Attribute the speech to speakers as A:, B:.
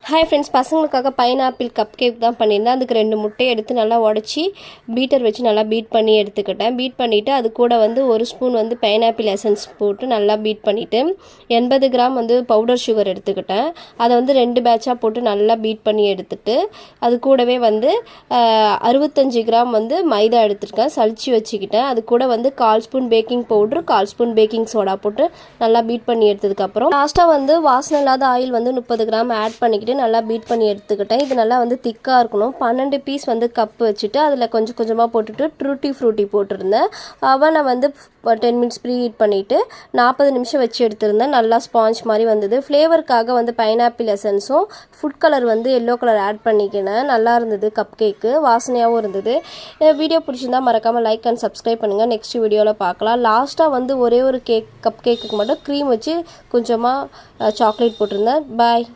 A: Hi friends, பசங்களுக்காக pineapple cup cake தான் பண்ணியிருந்தேன். அதுக்கு 2 முட்டையை எடுத்து நல்லா உடச்சி பீட்டர் வச்சு நல்லா பீட் பண்ணி எடுத்துக்கிட்டேன். பீட் பண்ணிவிட்டு அது கூட வந்து 1 ஸ்பூன் வந்து பைனாப்பிள் எசன்ஸ் போட்டு நல்லா பீட் பண்ணிவிட்டு 80 கிராம் வந்து பவுடர் சுகர் எடுத்துக்கிட்டேன். அதை வந்து 2 பேட்சாக போட்டு நல்லா பீட் பண்ணி எடுத்துட்டு அது கூடவே வந்து 65 கிராம் வந்து மைதா எடுத்துருக்கேன், சளிச்சு வச்சுக்கிட்டேன். அது கூட வந்து 1/4 spoon baking powder, 1/4 spoon baking soda போட்டு நல்லா பீட் பண்ணி எடுத்ததுக்கப்புறம் லாஸ்ட்டாக வந்து வாசனை இல்லாத ஆயில் வந்து 30 கிராம் ஆட் பண்ணிக்கிட்டு நல்லா பீட் பண்ணி எடுத்துக்கிட்டேன். இது நல்லா வந்து திக்காக இருக்கணும். 12 பீஸ் வந்து கப் வச்சுட்டு அதில் கொஞ்சம் கொஞ்சமாக போட்டுட்டு ட்ரூட்டி ஃப்ரூட்டி போட்டிருந்தேன். அவனை வந்து 10 மினிட்ஸ் ப்ரீ ஹீட் பண்ணிவிட்டு 40 நிமிஷம் வச்சு எடுத்திருந்தேன். நல்லா ஸ்பாஞ்ச் மாதிரி வந்தது. ஃப்ளேவருக்காக வந்து பைனாப்பிள் எசன்ஸும் ஃபுட் கலர் வந்து எல்லோ கலர் ஆட் பண்ணிக்கினேன். நல்லா இருந்தது, கப் கேக்கு வாசனையாகவும் இருந்தது. வீடியோ பிடிச்சிருந்தா மறக்காமல் லைக் அண்ட் சப்ஸ்கிரைப் பண்ணுங்கள். நெக்ஸ்ட் வீடியோவில் பார்க்கலாம். லாஸ்ட்டாக வந்து ஒரே ஒரு கப் கேக்குக்கு மட்டும் க்ரீம் வச்சு கொஞ்சமாக சாக்லேட் போட்டிருந்தேன். பாய்.